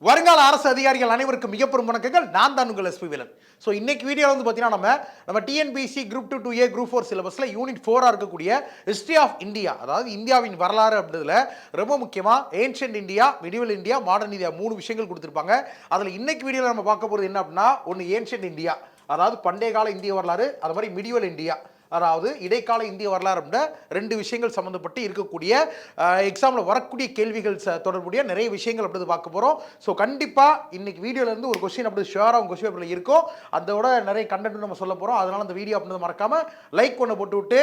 வருங்கால அரசு அதிகாரிகள் அனைவருக்கும் மிகப்பெரும் வணக்கங்கள். நான் தான் உங்கள் எஸ்பி வேலன். ஸோ இன்னைக்கு வீடியோவில் வந்து பார்த்தீங்கன்னா நம்ம டிஎன்பிசி குரூப் 2 2A குரூப் 4 சிலபஸில் யூனிட் 4 இருக்கக்கூடிய ஹிஸ்ட்ரி ஆஃப் இந்தியா, அதாவது இந்தியாவின் வரலாறு அப்படின்றதுல ரொம்ப முக்கியமாக ancient India, medieval India, modern India 3 விஷயங்கள் கொடுத்துருப்பாங்க. அதில் இன்னைக்கு வீடியோவில் நம்ம பார்க்க போகிறது என்ன அப்படின்னா, ஒன்று ஏன்ஷியன்ட் இந்தியா, அதாவது பண்டைய கால இந்திய வரலாறு, அது மாதிரி மிடிவல் இந்தியா, அதாவது இடைக்கால இந்திய வரலாறு அப்படின்ற 2 விஷயங்கள் சம்மந்தப்பட்டு இருக்கக்கூடிய எக்ஸாமில் வரக்கூடிய கேள்விகள் தொடர்புடைய நிறைய விஷயங்கள் அப்படி பார்க்க போகிறோம். ஸோ கண்டிப்பாக இன்னைக்கு வீடியோலேருந்து ஒரு கொஸ்டின் அப்படி ஷுவராக உங்கள் கொஸ்டின் பேப்பரில் இருக்கும். அதோட நிறைய கண்டென்ட் நம்ம சொல்ல போகிறோம். அதனால் அந்த வீடியோ அப்படின்றத மறக்காமல் லைக் பண்ண போட்டு விட்டு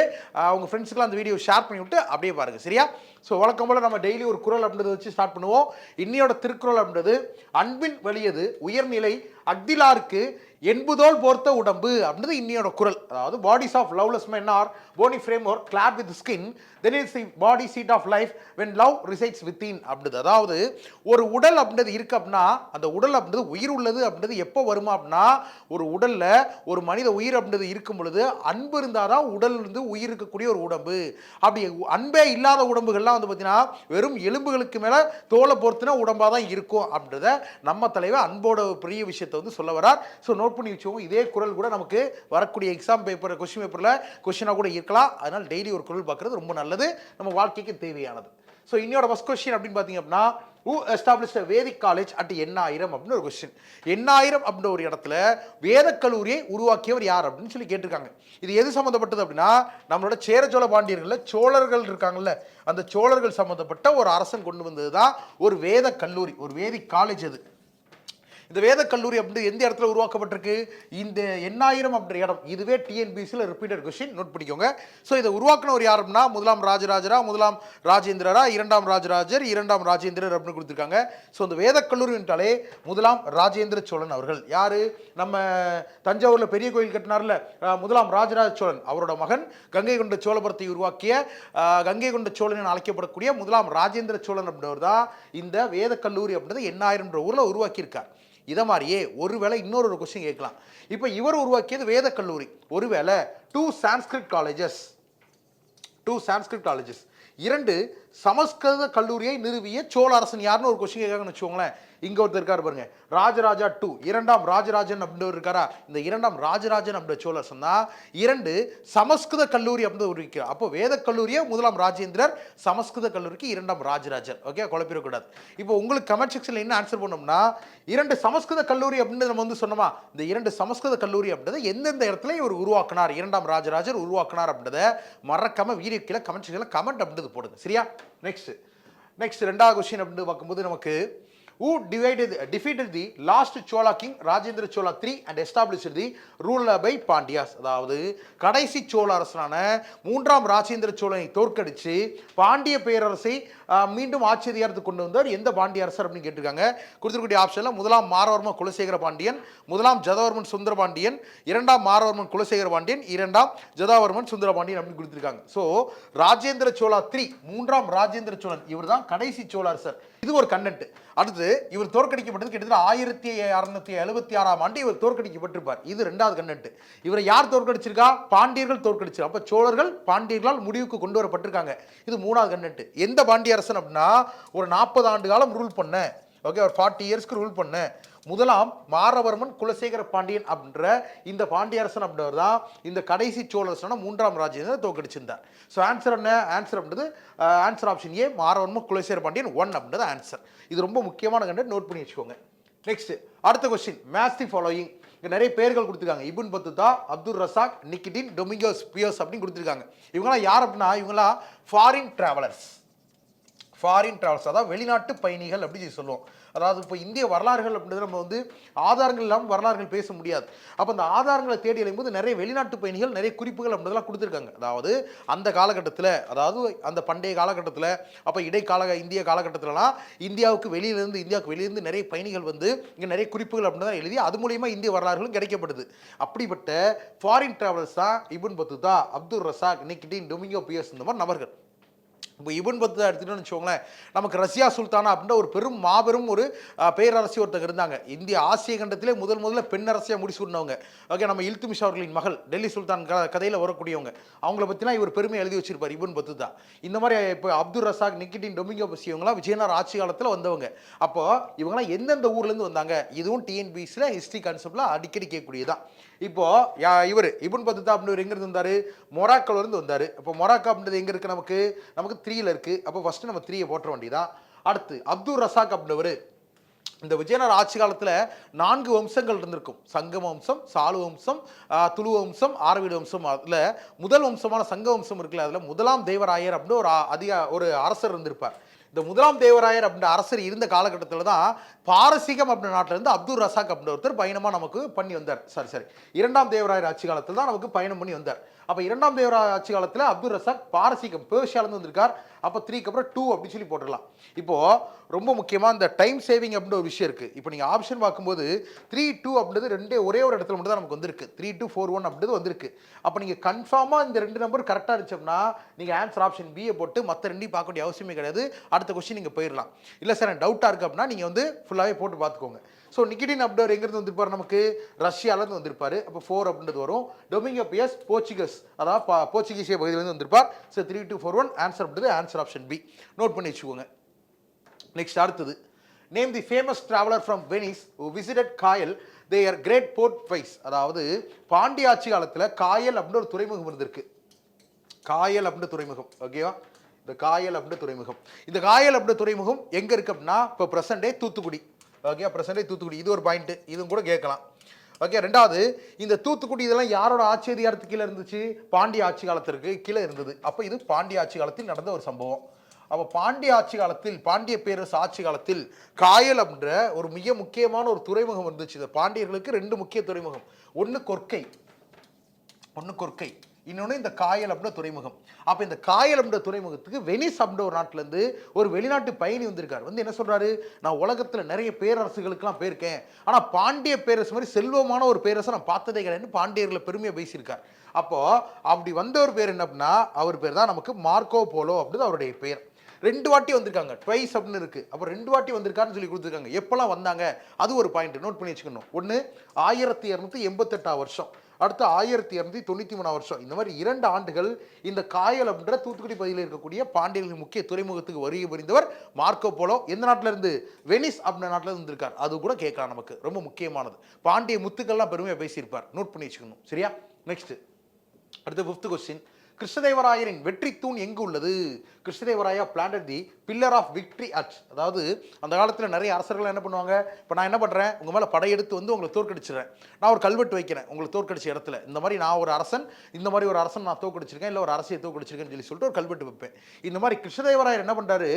உங்கள் ஃப்ரெண்ட்ஸுக்கெல்லாம் அந்த வீடியோ ஷேர் பண்ணி விட்டு அப்படியே பாருங்கள், சரியா? ஸோ வழக்கம் போல் நம்ம டெய்லி ஒரு குறள் அப்படின்றத வச்சு ஸ்டார்ட் பண்ணுவோம். இன்னையோட திருக்குறள் அப்படின்றது அன்பின் வெளியது உயர்நிலை அக்திலாருக்கு என்பதோல் போர்த்த உடம்பு அப்படின்றது இன்னையோட குறள். அதாவது bodies of loveless men are bony frame or clad with skin, then is the body seat of life when love resides within அப்படின்றது. அதாவது ஒரு உடல் அப்படின்றது இருக்கு அப்படின்னா அந்த உடல் அப்படின்றது உயிர் உள்ளது அப்படின்றது எப்போ வருமா அப்படின்னா, ஒரு உடல்ல ஒரு மனித உயிர் அப்படின்றது இருக்கும் பொழுது அன்பு இருந்தால் தான் உடல் இருந்து உயிர் இருக்கக்கூடிய ஒரு உடம்பு. அப்படி அன்பே இல்லாத உடம்புகள்லாம் வந்து பார்த்தீங்கன்னா வெறும் எலும்புகளுக்கு மேலே தோலை பொறுத்துனா உடம்பாக தான் இருக்கும் அப்படின்றத நம்ம தலைவர் அன்போட பெரிய விஷயத்தை வந்து சொல்ல வரார். ஸோ நோட் பண்ணி வச்சுக்கோங்க. இதே குறள் கூட நமக்கு வரக்கூடிய எக்ஸாம் பேப்பர் கொஸ்டின் பேப்பரில் கொஸ்டினாக கூட இருக்கலாம். அதனால் டெய்லி ஒரு குறள் பார்க்குறது ரொம்ப நல்லது, நம்ம வாழ்க்கைக்கு தேவையானது. ஸோ இன்னொரு ஃபர்ஸ்ட் கொஸ்டின் அப்படின்னு பார்த்தீங்க அப்படின்னா, who established a Vedic college at எண்ணாயிரம் அப்படின்னு ஒரு கொஸ்டின். எண்ணாயிரம் அப்படின்ற ஒரு இடத்துல வேத கல்லூரியை உருவாக்கியவர் யார் அப்படின்னு சொல்லி கேட்டிருக்காங்க. இது எது சம்மந்தப்பட்டது அப்படின்னா, நம்மளோட சேர சோழ பாண்டியர்களில் சோழர்கள் இருக்காங்கல்ல, அந்த சோழர்கள் சம்மந்தப்பட்ட ஒரு அரசன் கொண்டு வந்தது தான் ஒரு வேத கல்லூரி, ஒரு வேதிக் காலேஜ். அது இந்த வேத கல்லூரி அப்படின்னு எந்த இடத்துல உருவாக்கப்பட்டிருக்கு? இந்த எண்ணாயிரம் அப்படின்ற இடம். இதுவே டிஎன்பிசியில் ரிப்பீட்டட் கொஸ்டின், நோட் பண்ணிக்கோங்க. ஸோ இதை உருவாக்கினவர் யார் அப்படின்னா, முதலாம் ராஜராஜரா, முதலாம் ராஜேந்திரரா, இரண்டாம் ராஜராஜர், இரண்டாம் ராஜேந்திரர் அப்படின்னு கொடுத்துருக்காங்க. ஸோ இந்த வேத கல்லூரி என்றாலே முதலாம் ராஜேந்திர சோழன் அவர்கள். யாரு? நம்ம தஞ்சாவூரில் பெரிய கோயில் கட்டினார்ல முதலாம் ராஜராஜ சோழன், அவரோட மகன் கங்கை கொண்ட சோழபுரத்தை உருவாக்கிய கங்கை கொண்ட சோழன் அழைக்கப்படக்கூடிய முதலாம் ராஜேந்திர சோழன் அப்படின்றவர் தான் இந்த வேத கல்லூரி அப்படின்றது எண்ணாயிரம் ஊரில் உருவாக்கியிருக்கார். இதை மாதிரியே ஒருவேளை இன்னொரு கொஸ்டின் கேட்கலாம். இப்போ இவர் உருவாக்கியது வேத கல்லூரி, ஒருவேளை டூ சான்ஸ்கிரிட் காலேஜஸ், 2 சமஸ்கிருத கல்லூரியை நிறுவிய சோழ அரசன் யாருன்னு ஒரு கொஸ்டின் கேட்காங்கன்னு வச்சுக்கோங்களேன். இங்க ஒருத்தர் இருக்காரு பாருங்க, ராஜராஜா 2, இரண்டாம் ராஜராஜன் அப்படின்றவர் இருக்காரா? இந்த இரண்டாம் ராஜராஜன் அப்படின்ற சோழ அரசன் தான் 2 சமஸ்கிருத கல்லூரி அப்படின்னு இருக்கிறார். அப்போ வேத கல்லூரியை முதலாம் ராஜேந்திரர், சமஸ்கிருத கல்லூரிக்கு இரண்டாம் ராஜராஜர். ஓகே, குழப்பிடக்கூடாது. இப்போ உங்களுக்கு கமெண்ட் செக்ஷன்ல என்ன ஆன்சர் பண்ணோம்னா, 2 சமஸ்கிருத கல்லூரி அப்படின்னு நம்ம வந்து சொன்னோமா, இந்த 2 சமஸ்கிருத கல்லூரி அப்படின்றத எந்தெந்த இடத்துல இவர் உருவாக்கினார், இரண்டாம் ராஜராஜர் உருவாக்கினார் அப்படின்றத மறக்காம வீடியோ கீழே கமெண்ட் செக்ஷன்ல கமெண்ட் அப்படின்றது போடுங்க, சரியா? நெக்ஸ்ட் ரெண்டாவது கொஸ்டின் அப்படின்னு பார்க்கும்போது நமக்கு, who defeated the last Chola king Rajendra Chola III and established the rule by Pandyas. அதாவது கடைசி சோழ அரசனான 3ஆம் ராஜேந்திர சோழனை தோற்கடிச்சு பாண்டிய பேரரசை மீண்டும் ஆட்சி அதிகாரத்துக்கு கொண்டு வந்தார் எந்த பாண்டிய அரசர் அப்படின்னு கேட்டிருக்காங்க. கொடுத்துருக்கூடிய ஆப்ஷனில் முதலாம் மாரவர்மன் குலசேகர பாண்டியன், முதலாம் ஜதவர்மன் சுந்தர பாண்டியன், 2ஆம் மாரவர்மன் குலசேகர பாண்டியன், 2ஆம் ஜதாவர்மன் சுந்தர பாண்டியன் அப்படின்னு கொடுத்துருக்காங்க. ஸோ ராஜேந்திர சோழா III, 3ஆம் ராஜேந்திர சோழன், இவர் தான் கடைசி சோழ அரசர். இது ஒரு கண்டென்ட். அடுத்து இவர் தோற்கடிக்கப்பட்டது கிட்டத்தட்ட 1676ஆம் ஆண்டு இவர் தோற்கடிக்கப்பட்டிருப்பார். இது 2வது கண்டென்ட். இவரை யார் தோற்கடிச்சிருக்கா? பாண்டியர்கள் தோற்கடிச்சிருக்கா. அப்ப சோழர்கள் பாண்டியர்களால் முடிவுக்கு கொண்டு வரப்பட்டிருக்காங்க. இது 3வது கண்டென்ட். எந்த பாண்டிய அரசன் அப்படின்னா, ஒரு 40 ஆண்டு காலம் ரூல் பண்ண, ஓகே, ஒரு 40 இயர்ஸ்க்கு ரூல் பண்ண முதலாம் மாரவர்மன் குலசேகர பாண்டியன் அப்படின்ற இந்த பாண்டிய அரசன் அப்படின்றவர் தான் இந்த கடைசி சோழரசனான 3ஆம் ராஜேந்திரன் தோற்கடிச்சிருந்தார். ஸோ ஆன்சர் என்ன? ஆன்சர் அப்படின்றது answer option A, Maravarman Kulasekara Pandyan 1 அப்படின்றது ஆன்சர். இது ரொம்ப முக்கியமான கண்டென்ட், நோட் பண்ணி வச்சுக்கோங்க. நெக்ஸ்ட் அடுத்த கொஸ்டின், மேட்ச் தி ஃபாலோயிங். இங்கே நிறைய பேர்கள் கொடுத்துருக்காங்க. இபுன் பத்துதா, அப்துல் ரசாக், நிக்கிடின், டொமிங்கோஸ் பியோஸ் அப்படின்னு கொடுத்துருக்காங்க. இவங்களாம் யார் அப்படின்னா, இவங்களாம் ஃபாரின் டிராவலர்ஸ், அதாவது வெளிநாட்டு பயணிகள் அப்படின்னு சொல்லுவோம். அதாவது இப்போ இந்திய வரலாறுகள் அப்படின்றது நம்ம வந்து ஆதாரங்கள் இல்லாமல் வரலாறுகள் பேச முடியாது. அப்போ அந்த ஆதாரங்களை தேடி எழும்போது நிறைய வெளிநாட்டு பயணிகள் நிறைய குறிப்புகள் அப்படின்றதெல்லாம் கொடுத்துருக்காங்க. அதாவது அந்த காலகட்டத்தில், அதாவது அந்த பண்டைய காலகட்டத்தில், அப்போ இந்திய காலகட்டத்திலலாம் இந்தியாவுக்கு வெளியிலேருந்து நிறைய பயணிகள் வந்து இங்கே நிறைய குறிப்புகள் அப்படின்றத எழுதி அது மூலியமா இந்திய வரலாறுகளும் கிடைக்கப்படுது. அப்படிப்பட்ட ஃபாரின் டிராவலர்ஸ் தான் இபுன் பத்துதா, அப்துல் ரசாக், நிக்கிடின், டொமிங்கோ பியோஸ் இந்த மாதிரி நபர்கள். இப்போ இபன் பத்துதா எடுத்துகிட்டோம்னு வச்சுக்கோங்களேன், நமக்கு ரஷ்யா சுல்தானா அப்படின்ற ஒரு மாபெரும் ஒரு பேரரசி ஒருத்தங்க இருந்தாங்க. இந்திய ஆசிய கண்டத்திலே முதல்ல பெண் அரசியாக முடிசூடினவங்க. ஓகே, நம்ம இல்துமிஷ் அவர்களின் மகள், டெல்லி சுல்தான் கதையில் வரக்கூடியவங்க. அவங்கள பற்றினா இவர் பெருமை எழுதி வச்சிருப்பார் இபன் பத்துதா. இந்த மாதிரி இப்போ அப்துல் ரசாக், நிக்கிடின் டொமிங்கோ பசி இவங்களாம் விஜயநகர் ஆட்சி காலத்தில் வந்தவங்க. அப்போ இவங்களாம் எந்தெந்த ஊர்லேருந்து வந்தாங்க, இதுவும் டிஎன்பிசியில் ஹிஸ்ட்ரி கான்செப்டில் அடிக்கடி கேட்கக்கூடியதான். இப்போ இவர் இபன் பத்துதா அப்படின்னு எங்க இருந்து வந்தாரு, மொராக்கோல இருந்து வந்தாரு. அப்போ மொராக்கோ அப்படின்றது எங்க இருக்கு, நமக்கு 3ல இருக்கு. அப்போ ஃபர்ஸ்ட் நம்ம 3 போற்ற வேண்டியதான். அடுத்து அப்துல் ரசாக் அப்படின்றவர், இந்த விஜயநகர் ஆட்சி காலத்தில் 4 வம்சங்கள் இருந்திருக்கும். சங்கம வம்சம், சாலு வம்சம், துளு வம்சம், ஆரவீடு வம்சம். அதில் முதல் வம்சமான சங்க வம்சம் இருக்குல்ல, அதில் முதலாம் தேவராயர் அப்படின்னு ஒரு அரசர் இருந்திருப்பார். இந்த முதலாம் தேவராயர் அப்படின்ற அரசர் இருந்த காலகட்டத்தில் தான் பாரசீகம் அப்படின்ற நாட்டில் இருந்து அப்துல் ரசாக் அப்படின்ற ஒருத்தர் பயணமாக நமக்கு பண்ணி வந்தார். சரி, இரண்டாம் தேவராயர் ஆட்சி காலத்தில் தான் நமக்கு பயணம் பண்ணி வந்தார். அப்போ இரண்டாம் தேவராயர் ஆட்சி காலத்தில் அப்துல் ரசாக் பாரசீகம் பேர்ஷியாலேருந்து வந்திருக்கார். அப்போ 3க்கு அப்புறம் 2 அப்படின்னு சொல்லி போட்டுடலாம். இப்போது ரொம்ப முக்கியமாக இந்த டைம் சேவிங் அப்படின்ற ஒரு விஷயம் இருக்குது. இப்போ நீங்கள் ஆப்ஷன் பார்க்கும்போது 3, 2 அப்படின்றது ஒரே ஒரு இடத்துல மட்டும் தான் நமக்கு வந்திருக்கு. 3, 2, 4, 1 அப்படின்றது வந்திருக்கு. அப்போ நீங்கள் கன்ஃபார்மாக இந்த 2 நம்பர் கரெக்டாக இருந்துச்சோம்னா நீங்கள் ஆன்சர் ஆப்ஷன் பியை போட்டு மற்ற 2 பார்க்க வேண்டிய அவசியமே கிடையாது. அடுத்த கொஸ்டின் நீங்கள் போயிடலாம். இல்லை சார் எனக்கு டவுட்டாக இருக்குது அப்படின்னா நீங்கள் ஃபுல்லாகவே போட்டு பார்த்துக்கோங்க. ஸோ நிக்கிடின் அப்படின்ற எங்கேருந்து வந்திருப்பார், நமக்கு ரஷ்யாவிலேருந்து வந்திருப்பார். அப்போ 4 அப்படின்றது வரும். டொமிங்கோ பியஸ் போர்ச்சுகீஸ், அதாவது போர்ச்சுகீசிய பகுதியிலேருந்து வந்திருப்பார். ஸோ 3, 2, 4, 1 ஆன்சர் அப்படின்றது ஆன்சர் ஆப்ஷன் பி. நோட் பண்ணி வச்சுக்கோங்க. நெக்ஸ்ட் அடுத்தது, name the famous traveller from Venice who visited Kayal their great port wise. அதாவது பாண்டிய ஆட்சி காலத்தில் காயல் அப்படின்னு ஒரு துறைமுகம் இருந்திருக்கு. காயல் அப்படின்ற துறைமுகம், ஓகேவா? இந்த காயல் அப்படின்ற துறைமுகம், இந்த காயல் அப்படின்ற துறைமுகம் எங்கே இருக்குது அப்படின்னா இப்போ ப்ரெசன்ட் டே தூத்துக்குடி. ஓகே, ப்ரெசன்ட் தூத்துக்குடி, இது ஒரு பாயிண்ட், இதுவும் கூட கேட்கலாம். ஓகே, ரெண்டாவது இந்த தூத்துக்குடி இதெல்லாம் யாரோட ஆட்சி அதிகாரத்துக்கு கீழே இருந்துச்சு, பாண்டிய ஆட்சி காலத்திற்கு கீழே இருந்தது. அப்போ இது பாண்டிய ஆட்சி காலத்தில் நடந்த ஒரு சம்பவம். அப்போ பாண்டிய ஆட்சி காலத்தில், பாண்டிய பேரரசு ஆட்சி காலத்தில் காயல் அப்படின்ற ஒரு மிக முக்கியமான ஒரு துறைமுகம் இருந்துச்சு. இந்த பாண்டியர்களுக்கு 2 முக்கிய துறைமுகம், ஒன்று கொர்க்கை, இன்னொன்று இந்த காயல் அப்படின்ற துறைமுகம். அப்போ இந்த காயல் அப்படின்ற துறைமுகத்துக்கு வெனிஸ் அப்படின்ற ஒரு நாட்டிலேருந்து ஒரு வெளிநாட்டு பயணி வந்திருக்கார். என்ன சொல்கிறாரு, நான் உலகத்தில் நிறைய பேரரசுகளுக்கெல்லாம் போயிருக்கேன், ஆனால் பாண்டிய பேரரசு மாதிரி செல்வமான ஒரு பேரரசை நான் பார்த்ததே கிடையாது, பாண்டியர்களை பெருமையாக பேசியிருக்கார். அப்போது அப்படி வந்தவர் பேர் என்ன அப்படின்னா, அவர் பேர் தான் நமக்கு மார்க்கோ போலோ அப்படின்னு அவருடைய பேர். 2 வாட்டி வந்திருக்காங்க, ட்வைஸ் அப்படின்னு இருக்குது. அப்போ 2 வாட்டி வந்திருக்காருன்னு சொல்லி கொடுத்துருக்காங்க. எப்போல்லாம் வந்தாங்க அது ஒரு பாயிண்ட் நோட் பண்ணி வச்சுக்கணும். ஒன்று 1288 வருஷம், அடுத்து 1293 வருஷம். இந்த மாதிரி 2 ஆண்டுகள் இந்த காயல் அப்படின்ற தூத்துக்குடி பகுதியில் இருக்கக்கூடிய பாண்டியர்களின் முக்கிய துறைமுகத்துக்கு வருகை புரிந்தவர் மார்க்கோ போலோ. எந்த நாட்டில் இருந்து, வெனிஸ் அப்படின்ற நாட்டில் இருந்திருக்கார். அது கூட கேட்கலாம், நமக்கு ரொம்ப முக்கியமானது. பாண்டிய முத்துக்கள்லாம் பெருமையாக பேசியிருப்பார், நோட் பண்ணி வச்சுக்கணும். சரியா? நெக்ஸ்ட் அடுத்து 5th கொஸ்டின், கிருஷ்ணதேவராயரின் வெற்றி தூண் எங்கு உள்ளது? Krishnadevaraya planted the pillar of victory at. அதாவது அந்த காலத்தில் நிறைய அரசர்கள் என்ன பண்ணுவாங்க, இப்போ நான் என்ன பண்ணுறேன், உங்கள் மேலே படையெடுத்து உங்களை தோற்கடிச்சிடுறேன், நான் ஒரு கல்வெட்டு வைக்கிறேன் உங்களை தோற்கடிச்ச இடத்துல, இந்த மாதிரி நான் ஒரு அரசன், இந்த மாதிரி ஒரு அரசன் நான் தோற்கடிச்சிருக்கேன், இல்லை ஒரு அரசியை தோற்கடிச்சிருக்கேன்னு சொல்லிட்டு ஒரு கல்வெட்டு வைப்பேன். இந்த மாதிரி கிருஷ்ணதேவராயர் என்ன பண்ணுறாரு,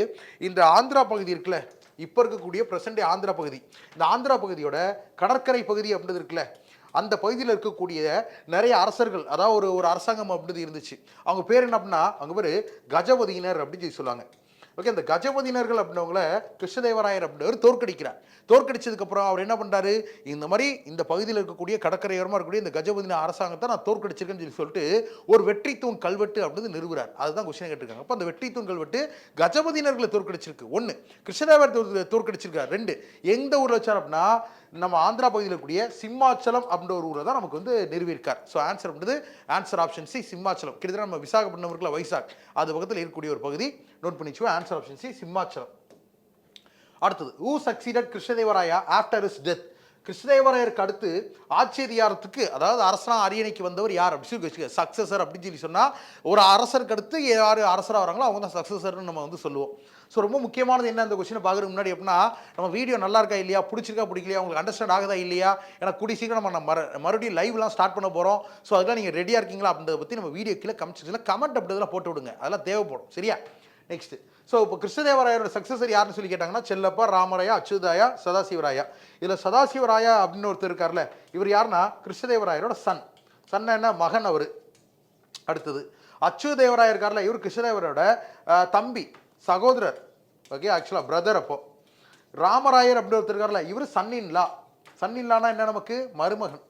இந்த ஆந்திரா பகுதி இருக்குல்ல, இப்போ இருக்கக்கூடிய பிரசன்ட் ஆந்திரா பகுதி, இந்த ஆந்திரா பகுதியோட கடற்கரை பகுதி அப்படின்றது இருக்குல்ல, அந்த பகுதியில் இருக்கக்கூடிய நிறைய அரசர்கள், அதாவது ஒரு அரசாங்கம் அப்படி இருந்துச்சு. அவங்க பேர் என்ன அப்படின்னா, அவங்க பேர் கஜபதியினர் அப்படின்னு சொல்லி சொல்லுவாங்க. ஓகே, அந்த கஜபதியினர்கள் அப்படின்னவங்கள கிருஷ்ணதேவராயர் அப்படின்றவர் தோற்கடிக்கிறார். தோற்கடிச்சதுக்கப்புறம் அவர் என்ன பண்ணுறாரு, இந்த மாதிரி இந்த பகுதியில் இருக்கக்கூடிய கடற்கரையோரமாக இருக்கக்கூடிய இந்த கஜபதின அரசாங்கத்தை நான் தோற்கடிச்சிருக்கேன்னு சொல்லிட்டு ஒரு வெற்றி தூண் கல்வெட்டு அப்படின்னு நிறுவுறார். அதுதான் கொஸ்டின் கேட்டிருக்காங்க. அப்போ அந்த வெற்றி தூண் கல்வெட்டு கஜபதியினர்களை தோற்கடிச்சிருக்கு. 1 கிருஷ்ணதேவர் தோற்கடிச்சிருக்கார். 2 எந்த ஊரில் வச்சார் அப்படின்னா, நம்ம ஆந்திரா பகுதியில் இருக்கக்கூடிய சிம்மாச்சலம் அப்படின்ற ஒரு ஊரை தான் நமக்கு நிறுவியிருக்கார். ஸோ ஆன்சர் அப்படின்றது ஆன்சர் ஆப்ஷன் சி, சிம்மாச்சலம். கிட்டத்தட்ட நம்ம விசாகப்பட்டினம் இருக்குல்ல, வைசாக், அது பக்கத்தில் இருக்கக்கூடிய ஒரு பகுதி, நோட் பண்ணிச்சுவோம். Answer option C, Simhachalam. அடுத்தது, who succeeded Krishnadevaraya after his death. கிருஷ்ணதேவராயருக்கு அடுத்து ஆட்சி அதிகாரத்துக்கு, அதாவது அரசனா அரியணைக்கு வந்தவர் யார் அப்படின்னு சொல்லி சக்சஸர் அப்படின்னு சொல்லி சொன்னால், ஒரு அரசருக்கு அடுத்து யார் அரசராக வராங்களோ அவங்க தான் சக்சஸர்னு நம்ம சொல்லுவோம். ஸோ ரொம்ப முக்கியமானது என்ன அந்த கொஸ்டினை பார்க்குறதுக்கு முன்னாடி அப்படின்னா, நம்ம வீடியோ நல்லா இருக்கா இல்லையா, பிடிச்சிருக்கா பிடிக்கலையா, உங்களுக்கு அண்டர்ஸ்டாண்ட் ஆகுதா இல்லையா, ஏன்னா கூடி சீக்கிரம் நம்ம மறுபடியும் லைவ்லாம் ஸ்டார்ட் பண்ண போகிறோம். ஸோ அதெல்லாம் நீங்கள் ரெடியாக இருக்கீங்களா அப்படின்றத பற்றி நம்ம வீடியோ கீழே கமெண்ட் அப்படின்றதெல்லாம் போட்டு விடுங்க, அதெல்லாம் தேவைப்படும். சரியா? நெக்ஸ்ட், ஸோ இப்போ கிருஷ்ணதேவராயரோட சக்சஸர் யாருன்னு சொல்லி கேட்டாங்கன்னா, செல்லப்பா, ராமராயா, அச்சுதாயா, சதாசிவராயா. இதில் சதாசிவராயா அப்படின்னு ஒருத்தர் இருக்கார்ல, இவர் யாருன்னா கிருஷ்ணதேவராயரோட சன் என்ன, மகன் அவர். அடுத்தது அச்சுதேவராயர் இருக்கார்ல, இவர் கிருஷ்ணதேவரோட தம்பி, சகோதரர். ஓகே, ஆக்சுவலாக பிரதர். அப்போ ராமராயர் அப்படின்னு ஒருத்தர் இருக்கார்ல, இவர் சன்னின்லா என்ன, நமக்கு மருமகன்.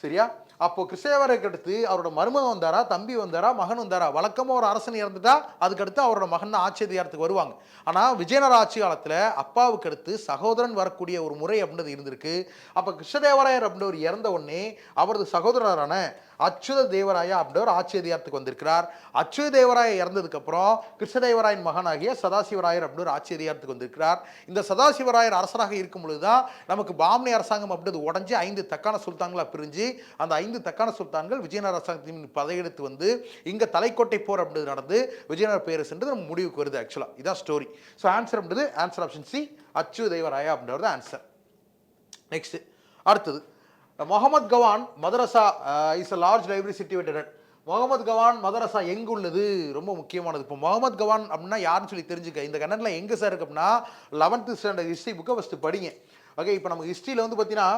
சரியா? அப்போ கிருஷ்ணதேவராயருக்கு அடுத்து அவரோட மருமகன் வந்தாரா, தம்பி வந்தாரா, மகன் வந்தாரா? வழக்கமாக ஒரு அரசன் இறந்துட்டா அதுக்கடுத்து அவரோட மகன் தான் ஆட்சி அதிகாரத்துக்கு வருவாங்க. ஆனால் விஜயநகர ஆட்சி காலத்தில் அப்பாவுக்கு அடுத்து சகோதரன் வரக்கூடிய ஒரு முறை அப்படின்றது இருந்திருக்கு. அப்போ கிருஷ்ணதேவராயர் அப்படின்றவர் இறந்த உடனே அவரது சகோதரரான அச்சுத தேவராயா அப்படின்ற ஆட்சி அதிகாரத்துக்கு வந்திருக்கிறார். அச்சுத தேவராய இறந்ததுக்கு அப்புறம் கிருஷ்ணதேவராயன் மகனாகிய சதாசிவராயர் அப்படின்ற ஆட்சி அதிகாரத்துக்கு வந்திருக்கிறார். இந்த சதாசிவராயர் அரசராக இருக்கும் பொழுதுதான் நமக்கு பாமனி அரசாங்கம் அப்படின்றது உடஞ்சி 5 தக்கான சுல்தான்களா பிரிஞ்சு அந்த 5 தக்கான சுல்தான்கள் விஜயநகர அரசாங்கத்தின் பதையெடுத்து வந்து இங்க தலைக்கோட்டை போர் அப்படின்றது நடந்து விஜயநகர பேரரசுன்றது நம்ம முடிவுக்கு வருது. ஆக்சுவலா இதான் ஸ்டோரி. ஸோ ஆன்சர் அப்படின்றது answer option C, Achyuta Devaraya அப்படின்றது ஆன்சர். நெக்ஸ்ட் அடுத்தது Mohammad Gawan Madrasa is a large library situated. Mohammad Gawan Madrasa எங்கு உள்ளது? ரொம்ப முக்கியமானது. இப்போ முகமது கவான் அப்படின்னா யாருன்னு சொல்லி தெரிஞ்சுக்க. இந்த கன்னடில் எங்கே சார் இருக்கு அப்படின்னா 11th ஸ்டாண்டர்ட் ஹிஸ்ட்ரி புக்கை ஃபஸ்ட்டு படிங்க. ஓகே, இப்போ நமக்கு ஹிஸ்ட்ரியில் வந்து பார்த்தீங்கன்னா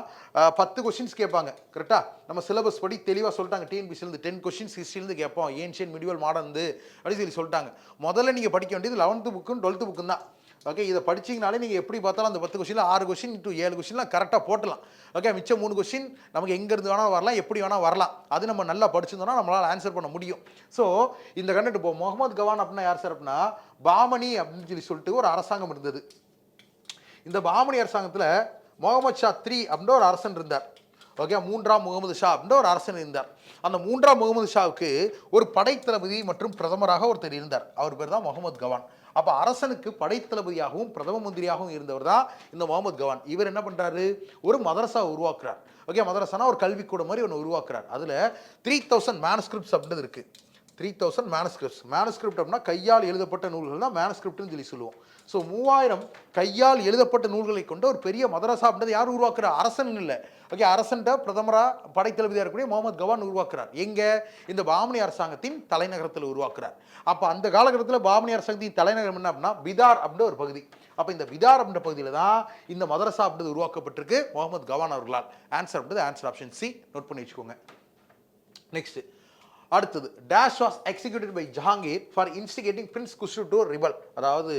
10 கொஸ்டின்ஸ் கேட்பாங்க. கரெக்டாக நம்ம சிலபஸ் படி தெளிவாக சொல்லிட்டாங்க. டிஎன்பிசிலேருந்து 10 கொஸ்டின்ஸ் ஹிஸ்ட்ரிலேருந்து கேட்போம். ஏன்ஷியன் மிடிவல் மாடர்ன் அப்படின்னு சொல்லி சொல்லிட்டாங்க. முதல்ல நீங்கள் படிக்க வேண்டியது 11th புக்கும் 12th புக்கும் தான். ஓகே, இதை படிச்சிங்கனாலே நீங்கள் எப்படி பார்த்தாலும் அந்த 10 கொஸ்டினில் 6 கொஸ்டின் டு 7 கொஸ்டின்லாம் கரெக்டாக போட்டலாம். ஓகே, மிச்சம் 3 கொஸ்டின் நமக்கு எங்கேருந்து வேணால் வரலாம், எப்படி வேணால் வரலாம். அது நம்ம நல்லா படிச்சிருந்தோம்னா நம்மளால் ஆன்சர் பண்ண முடியும். ஸோ இந்த கண்டென்ட் இப்போ முகமது கவான் அப்படின்னா யார் சார் அப்படின்னா பாமனி அப்படின்னு சொல்லிட்டு ஒரு அரசாங்கம் இருந்தது. இந்த பாமனி அரசாங்கத்தில் முகமது ஷா 3 அப்படின்ற ஒரு அரசன் இருந்தார். ஓகே, 3ஆம் முகமது ஷா அப்படின்ற ஒரு அரசன் இருந்தார். அந்த 3ஆம் முகமது ஷாவுக்கு ஒரு படைத்தளபதி மற்றும் பிரதமராக ஒருத்தர் இருந்தார். அவர் பேர் தான் முகமது கவான். அப்போ அரசனுக்கு படைத்தளபதியாகவும் பிரதம மந்திரியாகவும் இருந்தவர் தான் இந்த முகமது கவான். இவர் என்ன பண்ணுறாரு, ஒரு மதரசா உருவாக்குறார். ஓகே, மதரசானா ஒரு கல்விக்கூட மாதிரி ஒன்று உருவாக்குறார். அதில் 3000 மேனுஸ்கிரிப்ட்ஸ் அப்படின்னு இருக்குது. 3000 மேனுஸ்கிரிப்ட் அப்படின்னா கையால் எழுதப்பட்ட நூல்கள் தான் மேனுஸ்கிரிப்ட்னு சொல்லி சொல்லுவோம். ஸோ 3000 கையால் எழுதப்பட்ட நூல்களை கொண்ட ஒரு பெரிய மதரசா அப்படின்றது யார் உருவாக்குறார்? அரசன் இல்லை. ஓகே, அரசன்ட்ட பிரதமராக படைத்தளபதியாக இருக்கக்கூடிய முகமது கவான் உருவாக்குறார். எங்கே? இந்த பாமனி அரசாங்கத்தின் தலைநகரத்தில் உருவாக்குறார். அப்போ அந்த காலகட்டத்தில் பாமனி அரசாங்கத்தின் தலைநகரம் என்ன அப்படின்னா பிதார் அப்படின்ற ஒரு பகுதி. அப்போ இந்த பிதார் அப்படின்ற பகுதியில் தான் இந்த மதரசா அப்படின்றது உருவாக்கப்பட்டிருக்கு முகமது கவான் அவர்களால். ஆன்சர் அப்படின்றது ஆன்சர் ஆப்ஷன் சி. நோட் பண்ணி வச்சுக்கோங்க. நெக்ஸ்ட் அடுத்தது dash was executed by Jahangir for instigating prince Khusrau to rebel. அதாவது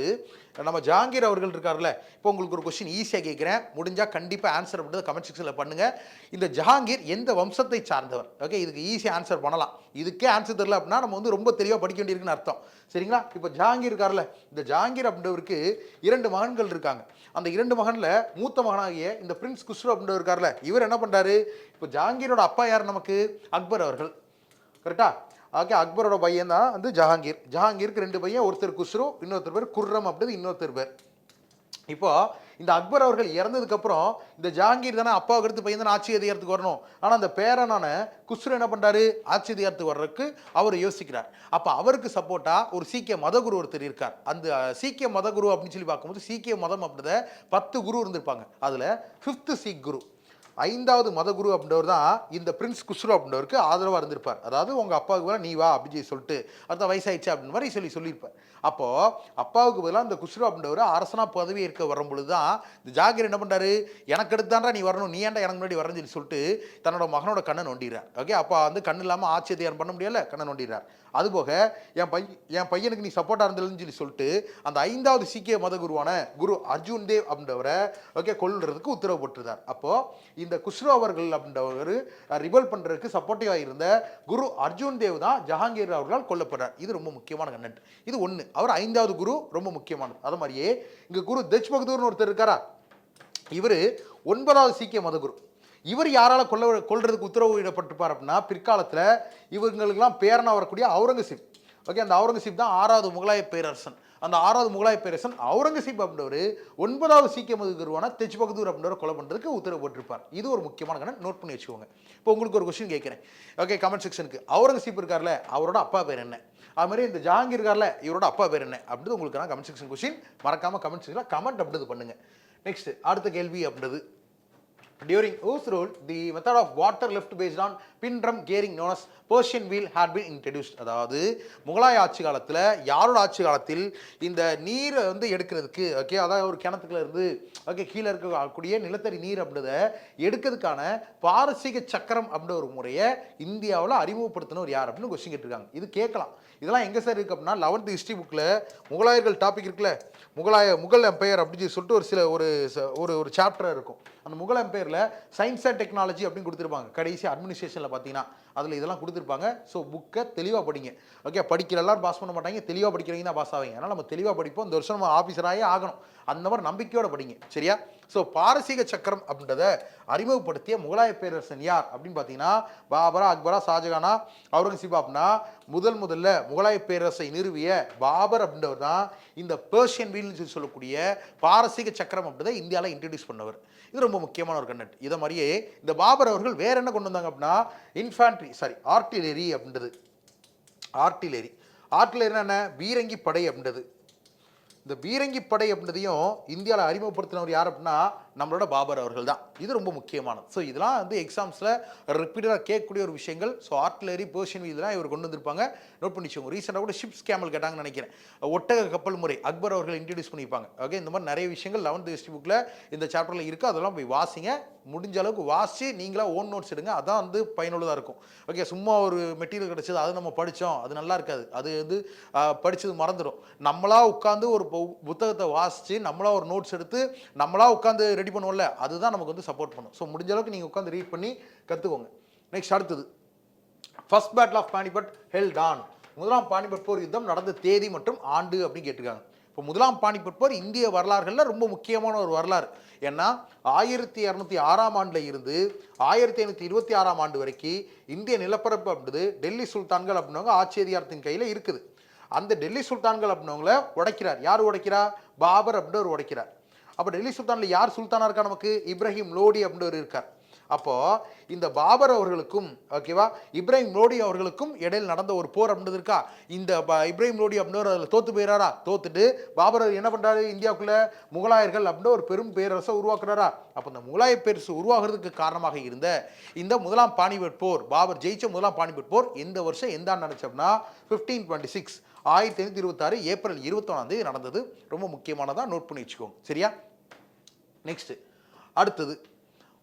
நம்ம ஜஹாங்கீர் அவர்கள் இருக்கார்ல, இப்போ உங்களுக்கு ஒரு கொஸ்டின் ஈஸியாக கேட்குறேன், முடிஞ்சால் கண்டிப்பாக ஆன்சர் பண்ணுறது கமெண்ட் செக்ஷனில் பண்ணுங்கள். இந்த ஜஹாங்கீர் எந்த வம்சத்தை சார்ந்தவர்? ஓகே, இதுக்கு ஈஸியாக ஆன்சர் பண்ணலாம். இதுக்கே ஆன்சர் தெரியல அப்படின்னா நம்ம வந்து ரொம்ப தெளிவாக படிக்க வேண்டியிருக்குன்னு அர்த்தம். சரிங்களா? இப்போ ஜஹாங்கீர் இருக்கார்ல, இந்த ஜஹாங்கீர் அப்படின்றவருக்கு 2 மகன்கள் இருக்காங்க. அந்த 2 மகனில் மூத்த மகனாகிய இந்த பிரின்ஸ் குஸ்ரு அப்படின்றவர் இருக்கார்ல, இவர் என்ன பண்ணுறாரு, இப்போ ஜஹாங்கீரோட அப்பா யார் நமக்கு? அக்பர் அவர்கள். கரெக்டா? ஓகே, அக்பரோட பையன் தான் வந்து ஜஹாங்கீர். ஜஹாங்கீருக்கு 2 பையன், ஒருத்தர் குஸ்ரு, இன்னொருத்தர் பேர் குர்ரம் அப்படின்னு இன்னொருத்தர் பேர். இப்போ இந்த அக்பர் அவர்கள் இறந்ததுக்கப்புறம் இந்த ஜஹாங்கீர் தானே அப்பாவுக்கு அடுத்து பையன் தானே ஆட்சி அதிகாரத்துக்கு வரணும். ஆனால் அந்த பேரனான குஸ்ரு என்ன பண்ணுறாரு, ஆட்சி அதிகாரத்துக்கு வர்றதுக்கு அவர் யோசிக்கிறார். அப்போ அவருக்கு சப்போர்ட்டாக ஒரு சீக்கிய மதகுரு ஒருத்தர் இருக்கார். அந்த சீக்கிய மதகுரு அப்படின்னு சொல்லி பார்க்கும்போது சீக்கிய மதம் அப்படின்றத 10 குரு இருந்திருப்பாங்க. அதில் 5th சீக் குரு, 5வது மதகுரு அப்படின்றவர் தான் இந்த பிரின்ஸ் குஸ்ரு அப்படின்றவருக்கு ஆதரவாக இருந்திருப்பார். அதாவது உங்கள் அப்பாவுக்கு வேலை நீ வா அப்படின்னு சொல்லிட்டு அடுத்த வயசாயிடுச்சு அப்படின்னு மாதிரி சொல்லியிருப்பார். அப்போது அப்பாவுக்கு பதிலாக இந்த குஸ்ரு அப்படின்றவர் அரசனாக பதவி இருக்க வரும்பொழுது தான் இந்த ஜாகிர் என்ன பண்ணுறாரு, எனக்கு அடுத்தாண்டா நீ வரணும், நீ ஏன்டா எனக்கு முன்னாடி வரணும்னு சொல்லிட்டு தன்னோட மகனோட கண்ணை நோண்டிடுறார். ஓகே, அப்போ வந்து கண்ணு இல்லாமல் ஆட்சி அதிகாரம் பண்ண முடியல, கண்ணை நோண்டிடுறார். அதுபோக என் பையனுக்கு நீ சப்போர்ட்டாக இருந்ததுன்னு சொல்லிட்டு அந்த 5வது சீக்கிய மதகுருவான குரு அர்ஜுன் தேவ் அப்படின்றவரை ஓகே கொல்றதுக்கு உத்தரவு போட்டுருந்தார். அப்போது இந்த குஸ்ரு அவர்கள் அப்படின்றவர் ரிபல் பண்ணுறதுக்கு சப்போர்ட்டிவாக இருந்த குரு அர்ஜுன் தேவ் தான் ஜஹாங்கீர் அவர்களால் கொல்லப்படுறார். இது ரொம்ப முக்கியமான கண்டென்ட். இது ஒன்று. அவர் 5வது குரு, ரொம்ப முக்கியமானது. அது மாதிரியே இங்கே குரு தெஜ் பகதூர்னு ஒருத்தர் இருக்காரா, இவர் 9வது சீக்கிய மதகுரு. இவர் யாரால கொல்றதுக்கு உத்தரவு இடப்பட்டிருப்பார் அப்படின்னா பிற்காலத்தில் இவங்களுக்கெல்லாம் பேரனா வரக்கூடிய அவுரங்கசீப். ஓகே, அந்த அவுரங்கசீப் தான் 6வது முகலாய பேரரசன். அந்த 6வது முகலாய பேரரசன் அவுரங்கசீப் அப்படின்றவர் 9வது சீக்கிய மதகுருவான தெஜ் பகதூர் அப்படின்றவர் கொலை பண்ணுறதுக்கு உத்தரவு போட்டிருப்பார். இது ஒரு முக்கியமான கணக்கு, நோட் பண்ணி வச்சுக்கோங்க. இப்போ உங்களுக்கு ஒரு கொஸ்டின் கேட்குறேன். ஓகே, கமெண்ட் செக்ஷனுக்கு அவுரங்கசீப் இருக்கார்ல, அவரோட அப்பா பேர் என்ன? அது மாதிரி இந்த ஜஹாங்கீர் இருக்கார்ல, இவரோட அப்பா பேர் என்ன அப்படின்றது உங்களுக்கு நான் கமெண்ட் செக்ஷன் கொஸ்டின் மறக்காம கமெண்ட் செக்ஷனில் கமெண்ட் அப்படின்றது பண்ணுங்க. நெக்ஸ்ட் அடுத்த கேள்வி அப்படின்றது during whose rule the method of water lift based on pin drum gearing known as Persian wheel had been introduced. அதாவது முகலாய ஆட்சி காலத்தில் யாரோட ஆட்சி காலத்தில் இந்த நீரை வந்து எடுக்கிறதுக்கு ஓகே, அதாவது ஒரு கிணத்துக்குள்ள இருந்து ஓகே கீழே இருக்கக்கூடிய நிலத்தடி நீர் அப்படின்றத எடுக்கிறதுக்கான பாரசீக சக்கரம் அப்படின்ற ஒரு முறையை இந்தியாவில் அறிமுகப்படுத்தினவர் யார் அப்படின்னு கொஸ்டின் கேட்டிருக்காங்க. இது கேட்கலாம். இதெல்லாம் எங்கே சார் இருக்குது அப்படின்னா 11th ஹிஸ்ட்ரி புக்கில் முகலாயர்கள் டாபிக் இருக்குல்ல, முகல் எம்பையர் அப்படின்னு சொல்லிட்டு ஒரு சாப்டர் இருக்கும். அந்த முகல் எம்பையரில் சயின்ஸ் அண்ட் டெக்னாலஜி அப்படின்னு கொடுத்துருப்பாங்க. கடைசி அட்மினிஸ்ட்ரேஷனில் அதில் பார்த்தீங்கன்னா அதில் இதெல்லாம் கொடுத்துருப்பாங்க. ஸோ புக்கை தெளிவாக படிங்க. ஓகே, படிக்கிற எல்லாரும் பாஸ் பண்ண மாட்டாங்க, தெளிவாக படிக்கிறவங்க தான் பாஸ் ஆவீங்க. அதனால் நம்ம தெளிவாக படிப்போம். இந்த வருஷம் நம்ம ஆஃபீஸராகவே ஆகணும், அந்த மாதிரி நம்பிக்கையோட படிங்க. சரியா? ஸோ பாரசீக சக்கரம் அப்படின்றத அறிமுகப்படுத்திய முகலாய பேரரசன் யார் அப்படின்னு பார்த்தீங்கன்னா பாபரா, அக்பரா, ஷாஜகானா, அவுரங்கசீப் அப்படின்னா முதல்ல முகலாய பேரரசை நிறுவிய பாபர் அப்படின்றவர் தான் இந்த பெர்ஷியன் வீல்னு சொல்லக்கூடிய பாரசீக சக்கரம் அப்படின்றத இந்தியாவில் இன்ட்ரடியூஸ் பண்ணவர். இது ரொம்ப முக்கியமான ஒரு கண்டென்ட். இதை மாதிரியே இந்த பாபர் அவர்கள் வேற என்ன கொண்டு வந்தாங்க அப்படின்னா ஆர்ட்டிலரி அப்படின்றது. ஆர்ட்டிலரினா என்ன? பீரங்கி படை அப்படின்றது. இந்த பீரங்கி படை அப்படின்றதையும் இந்தியாவில் அறிமுகப்படுத்தினவர் யார் அப்படின்னா நம்மளோட பாபர் அவர்கள் தான். இது ரொம்ப முக்கியமானது. ஸோ இதெல்லாம் வந்து எக்ஸாம்ஸில் ரிப்பீட்டடாக கேட்கக்கூடிய ஒரு விஷயங்கள். ஸோ ஆர்ட்டிலரி, பெர்ஷியன் இதெல்லாம் இவர் கொண்டு வந்திருப்பாங்க. நோட் பண்ணிச்சோங்க. ரீசெண்டாக கூட ஷிப்ஸ் கேமல் கேட்டாங்கன்னு நினைக்கிறேன். ஒட்டக கப்பல் முறை அக்பர் அவர்கள் இன்ட்ரடியூஸ் பண்ணியிருப்பாங்க. ஓகே, இந்த மாதிரி நிறைய விஷயங்கள் 11th ஹிஸ்ட்ரி புக்கில் இந்த சாப்டரில் இருக்குது. அதெல்லாம் போய் வாசிங்க. முடிஞ்ச அளவுக்கு வாசி நீங்களாக ஓன் நோட்ஸ் எடுங்க. அதான் வந்து பயனுள்ளதாக இருக்கும். ஓகே, சும்மா ஒரு மெட்டீரியல் கிடச்சது அது நம்ம படித்தோம் அது நல்லா இருக்காது. அது வந்து படித்தது மறந்துடும். நம்மளா உட்காந்து ஒரு புத்தகத்தை வாசித்து நம்மளா ஒரு நோட்ஸ் எடுத்து நம்மளா உட்காந்து ரெடி பண்ணுவோம்ல, அதுதான் நமக்கு வந்து சப்போர்ட் பண்ணும். ஸோ முடிஞ்ச அளவுக்கு நீங்கள் உட்காந்து ரீட் பண்ணி கற்றுக்கோங்க. நெக்ஸ்ட் அடுத்தது first battle of Panipat held on. முதலாம் பானிபட் போர் யுத்தம் நடந்த தேதி மற்றும் ஆண்டு அப்படின்னு கேட்டிருக்காங்க. இப்போ முதலாம் பானிபட் போர் இந்திய வரலாறுகளில் ரொம்ப முக்கியமான ஒரு வரலாறு. ஏன்னா 1206ஆம் ஆண்டில் இருந்து 1526ஆம் ஆண்டு வரைக்கும் இந்திய நிலப்பரப்பு அப்படின்றது டெல்லி சுல்தான்கள் அப்படின்னவங்க ஆட்சி அதிகாரத்தின் கையில் இருக்குது. அந்த டெல்லி சுல்தான்கள் அப்படின்னவங்கள உடைக்கிறார். யார் உடைக்கிறா? பாபர் அப்படின்றவர் உடைக்கிறார். அப்போ டெல்லி சுல்தானில் யார் சுல்தானா இருக்கா? நமக்கு இப்ராஹிம் லோடி அப்படின்றவர் இருக்கார். அப்போ இந்த பாபர் அவர்களுக்கும் ஓகேவா இப்ராஹிம் லோடி அவர்களுக்கும் இடையில் நடந்த ஒரு போர் அப்படின்றது இருக்கா. இந்த இப்ராஹிம் லோடி அப்படின்றவர் அதில் தோத்து போயிடாரா? தோத்துட்டு பாபர் என்ன பண்ணுறாரு? இந்தியாவுக்குள்ள முகலாயர்கள் அப்படின்ற ஒரு பெரும் பேரரசை உருவாக்குறாரா? அப்போ இந்த முகலாய பேரரசு உருவாகிறதுக்கு காரணமாக இருந்த இந்த முதலாம் பானிபட் போர், பாபர் ஜெயிச்ச முதலாம் பானிபட் போர் எந்த வருஷம் எந்த ஆண்டு நடந்துச்சோம்னா 1526 1526 ஏப்ரல் 21 நடந்தது. ரொம்ப முக்கியமானதாக நோட் பண்ணி வச்சுக்கோங்க. சரியா? நெக்ஸ்ட் அடுத்தது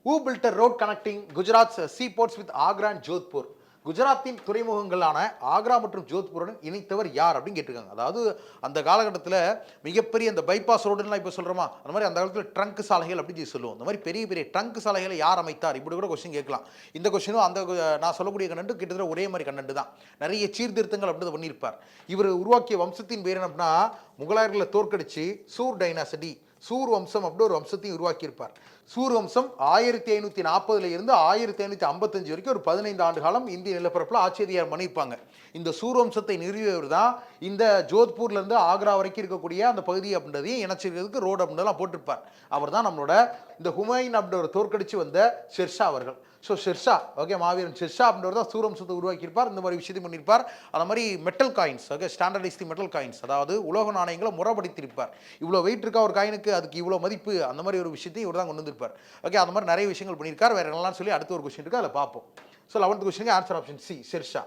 Who built a road connecting Gujarat's seaports with Agra and Jodhpur? குஜராத்தின் துறைமுகங்களான ஆக்ரா மற்றும் ஜோத்பூருடன் இணைத்தவர் யார் அப்படின்னு கேட்டிருக்காங்க. அதாவது அந்த காலகட்டத்தில் மிகப்பெரிய அந்த பைபாஸ் ரோடுலாம் இப்போ சொல்கிறோமா, அந்த மாதிரி அந்த காலத்தில் ட்ரங்க் சாலைகள் அப்படின்னு சொல்லுவோம். அந்த மாதிரி பெரிய பெரிய ட்ரங்க் சாலைகளை யார் அமைத்தார் இப்படி கூட கொஸ்டின் கேட்கலாம். இந்த கொஸ்டினும் அந்த நான் சொல்லக்கூடிய கண்டென்ட் கிட்டத்தட்ட ஒரே மாதிரி கண்டென்ட் தான். நிறைய சீர்திருத்தங்கள் அப்படி பண்ணியிருப்பார். இவர் உருவாக்கிய வம்சத்தின் பேர் என்ன அப்படின்னா முகலாயர்களை தோற்கடிச்சு சூர் வம்சம் அப்படி ஒரு வம்சத்தையும் உருவாக்கியிருப்பார். சூர் வம்சம் 1540 இருந்து 1555 வரைக்கும் ஒரு 15 ஆண்டு காலம் இந்திய நிலப்பரப்பில் ஆட்சி அதிகாரம் பண்ணியிருப்பாங்க. இந்த சூர் வம்சத்தை நிறுவியவர் தான் இந்த ஜோத்பூர்லேருந்து ஆக்ரா வரைக்கும் இருக்கக்கூடிய அந்த பகுதி அப்படின்றதையும் இணைச்சிருக்கிறதுக்கு ரோடு அப்படின்றதெல்லாம் போட்டிருப்பார். அவர் தான் நம்மளோட இந்த ஹுமாயூன் அப்படின்ற தோற்கடிச்சு வந்த ஷெர்ஷா அவர்கள். ஸோ ஷெர்ஷா ஓகே மாவீரன் ஷெர்ஷா அப்படின்றவர் தான் சூரம்சத்தை உருவாக்கியிருப்பார். இந்த மாதிரி விஷயத்தையும் பண்ணியிருப்பார். அந்த மாதிரி மெட்டல் காயின்ஸ் ஓகே ஸ்டாண்டர்டைஸ் தி மெட்டல் காயின்ஸ் அதாவது உலோக நாணயங்களை முறைப்படுத்தியிருப்பார். இவ்வளோ வெயிட் இருக்கா ஒரு காயினுக்கு, அதுக்கு இவ்வளோ மதிப்பு, அந்த மாதிரி ஒரு விஷயத்தையும் இவர் தான் கொண்டு வந்திருப்பார். ஓகே அந்த மாதிரி நிறைய விஷயங்கள் பண்ணியிருக்கார். வேறு என்னலாம் சொல்லி அடுத்த ஒரு கொஸ்டின் இருக்குது, அதில் பார்ப்போம். ஸோ 11th கொஸ்டினுக்கு ஆன்சர் ஆப்ஷன் சி ஷெர்ஷா.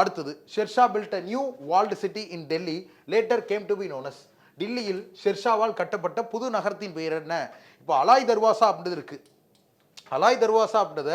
அடுத்தது Shershah built a new walled city in Delhi later came to be known as. டில்லியில் ஷெர்ஷாவால் கட்டப்பட்ட புது நகரத்தின் பெயர் என்ன? இப்போ அலாய் தர்வாசா அப்படின்றது இருக்குது. அலாய் தர்வாசா அப்படின்றத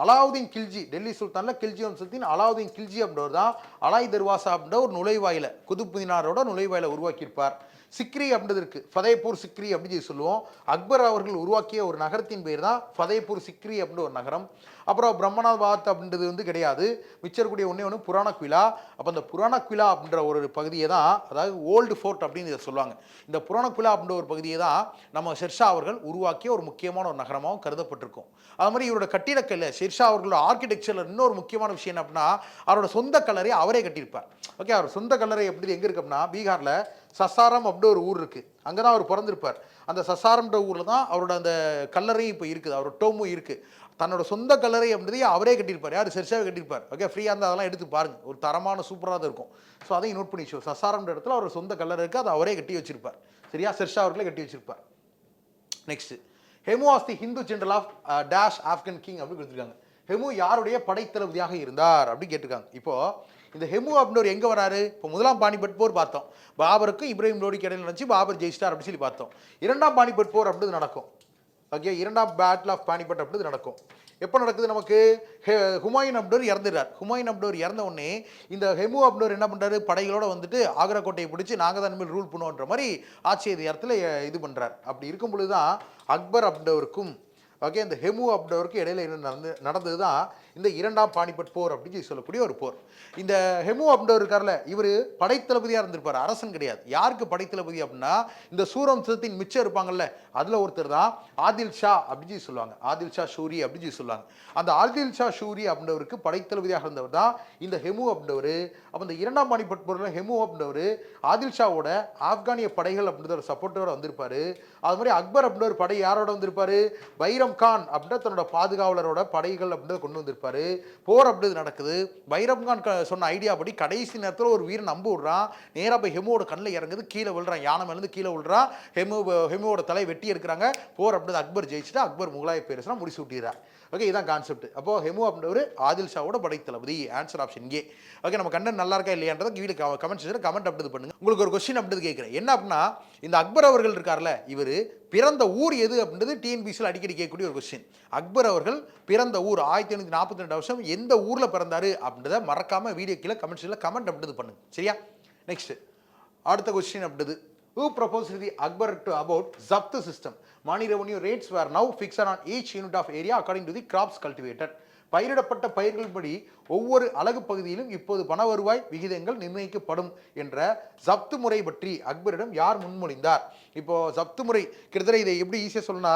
அலாவுதீன் கில்ஜி, டெல்லி சுல்தானில் கில்ஜி வம்சத்தின் அலாவுதீன் கில்ஜி அப்படின்றவர் தான் அலாய் தர்வாசா அப்படின்ற ஒரு நுழைவாயில குதுப் மினாரோட நுழைவாயில உருவாக்கியிருப்பார். சிக்ரி அப்படின்றது இருக்கு, ஃபதேபூர் சிக்ரி அப்படின்னு சொல்லுவோம். அக்பர் அவர்கள் உருவாக்கிய ஒரு நகரத்தின் பேர் தான் ஃபதேபூர் சிக்ரி அப்படின்ற ஒரு நகரம். அப்புறம் பிரம்மணாபாத் அப்படின்றது வந்து கிடையாது. மிச்சக்கூடிய ஒன்று புராண குவிலா. அப்போ அந்த புராண குவிலா அப்படின்ற ஒரு பகுதியை தான், அதாவது ஓல்டு ஃபோர்ட் அப்படின்னு இதை சொல்லுவாங்க. இந்த புராண குவிலா அப்படின்ற ஒரு பகுதியை தான் நம்ம ஷெர்ஷா அவர்கள் உருவாக்கிய ஒரு முக்கியமான ஒரு நகரமாகவும் கருதப்பட்டிருக்கும். அது மாதிரி இவரோட கட்டிடக்கல்ல ஷெர்ஷா அவர்களோட ஆர்கிடெக்சரில் இன்னொரு முக்கியமான விஷயம் என்ன அப்படின்னா அவரோட சொந்த கல்லறை அவரே கட்டியிருப்பார். ஓகே அவர் சொந்த கல்லறை எப்படி எங்கே இருக்கு அப்படின்னா பீகாரில் சசாரம் அப்படி ஒரு ஊர் இருக்குது, அங்கே தான் அவர் பிறந்திருப்பார். அந்த சசாரம்ன்ற ஊரில் தான் அவரோட அந்த கல்லறையும் இப்போ இருக்குது, அவரோட டோமும் இருக்குது. தன்னோட சொந்த கல்லறை அப்படின்றதையும் அவரே கட்டியிருப்பார். யார்? ஷெர்ஷாவே கட்டியிருப்பார். ஓகே ஃப்ரீயாக இருந்தால் அதெல்லாம் எடுத்து பாருங்கள், ஒரு தரமான சூப்பராக தான் இருக்கும். ஸோ அதையும் நோட் பண்ணி சசாரம்ன்ற இடத்துல அவர் சொந்த கல்லறை இருக்குது, அதை அவரே கட்டி வச்சிருப்பார். சரியா? ஷெர்ஷா அவர்களே கட்டி வச்சிருப்பார். Next Hemu was the Hindu general of dash Afghan king அப்படின்னு கொடுத்துருக்காங்க. ஹெமு யாருடைய படைத்தளபதியாக இருந்தார் அப்படின்னு கேட்டிருக்காங்க. இப்போது இந்த ஹெமு அப்படின்ற எங்கே வராரு? இப்போ முதலாம் பானிபட் போர் பார்த்தோம், பாபருக்கும் இப்ராஹிம் லோடிக்கு இடையில் நினச்சி பாபர் ஜெயிச்சிட்டார் அப்படின்னு சொல்லி பார்த்தோம். இரண்டாம் பானிபட் போர் அப்படிது நடக்கும். ஓகே இரண்டாம் பேட்டில் ஆஃப் பானிபட் அப்படிது நடக்கும். எப்போ நடக்குது? நமக்கு ஹுமாயூன் அப்படின்றவர் இறந்துடுறார். ஹுமாயூன் அப்படின்றவர் இறந்த உடனே இந்த ஹெமு அப்படின்றவர் என்ன பண்ணுறாரு? படைகளோடு வந்துட்டு ஆக்ரா கோட்டையை பிடிச்சி நாங்கள் தான் இனிமேல் ரூல் பண்ணுவோன்ற மாதிரி ஆட்சி அதிகாரத்தில் இது பண்ணுறார். அப்படி இருக்கும் பொழுது தான் அக்பர் அப்படின்றவருக்கும் ஓகே, இந்த ஹெமு அப்படின்றவருக்கு இடையில என்ன நடந்தது தான் இந்த இரண்டாம் பானிபட் போர் அப்படின்னு சொல்லக்கூடிய ஒரு போர். இந்த ஹெமு அப்படின்றவர் இருக்கார்ல, இவர் படைத்தளபதியாக இருந்திருப்பார், அரசன் கிடையாது. யாருக்கு படைத்தளபதி அப்படின்னா இந்த சூரவம்சத்தின் மிச்சம் இருப்பாங்கல்ல, அதில் ஒருத்தர் தான் ஆதில் ஷா அப்படின்னு சொல்லுவாங்க. ஆதில் ஷா ஷூரி அப்படின்னு சொல்லுவாங்க. அந்த ஆதில் ஷா ஷூரி அப்படின்றவருக்கு படைத்தளபதியாக இருந்தவர் தான் இந்த ஹெமு அப்படின்றவர். அப்போ இந்த இரண்டாம் பானிபட் போரில் ஹெமு அப்படின்றவர் ஆதில் ஷாவோட ஆப்கானிய படைகள் அப்படின்ற ஒரு சப்போர்ட்டோட வந்திருப்பாரு. அது மாதிரி அக்பர் அப்படின்ற ஒரு படை யாரோட வந்திருப்பாரு, பைரம் கான் அப்படின்ற தன்னோட பாதுகாவலரோட படைகள் அப்படின்றத கொண்டு வந்திருப்பாரு. போர் அப்படிது நடக்குது. பைரம் கான் சொன்ன ஐடியா படி கடைசி நேரத்தில் ஒரு வீரன் நம்ப விடுறான், நேராக போய் ஹெமுவோட கண்ணில் இறங்குது, கீழே விழுறான், யானை மேலேருந்து கீழே விழுறான். ஹெமுவோட தலை வெட்டி எடுக்கிறாங்க. போர் அப்படிது அக்பர் ஜெயிச்சுட்டு அக்பர் முகலாய பேரரசனா முடிச்சு விட்டுறார். ஓகே, இதான் கான்செப்ட். அப்போ ஹெமு அப்படின்றவர் ஆதில் ஷாவோட படைத்தளபதி. Answer option A. ஓகே, நம்ம கண்டென்ட் நல்லா இருக்கா இல்லையான்றதை கீழே கமெண்ட் செக்ஷனில் கமெண்ட் அப்படி பண்ணுங்க. உங்களுக்கு ஒரு கொஸ்டின் அப்படி கேட்குறேன். என்ன அப்படின்னா, இந்த அக்பர் அவர்கள் இருக்கார்ல, இவர் பிறந்த ஊர் எது அப்படின்றது டிஎன்பிசியில் அடிக்கடி கேட்கக்கூடிய ஒரு கொஸ்டின். அக்பர் அவர்கள் பிறந்த ஊர் 1842 வருஷம் எந்த ஊரில் பிறந்தாரு அப்படின்றத மறக்காம வீடியோ கீழே கமெண்ட் செக்ஷனில் கமெண்ட் அப்படி பண்ணுங்க. சரியா? நெக்ஸ்ட் அடுத்த question அப்படிது. Who proposed the Akbar to about Zabt system? Money revenue rates were now fixed on each unit of area according to the crops cultivated. பயிரிடப்பட்ட பயிர்கள் படி ஒவ்வொரு அலகு பகுதியிலும் இப்போது பண வருவாய் விகிதங்கள் நிர்ணயிக்கப்படும் என்ற ஜப்து முறை பற்றி அக்பரிடம் யார் முன்மொழிந்தார்? இப்போ ஜப்து முறை கிட்டத்தட்ட இதை எப்படி ஈஸியாக சொல்லணும்னா,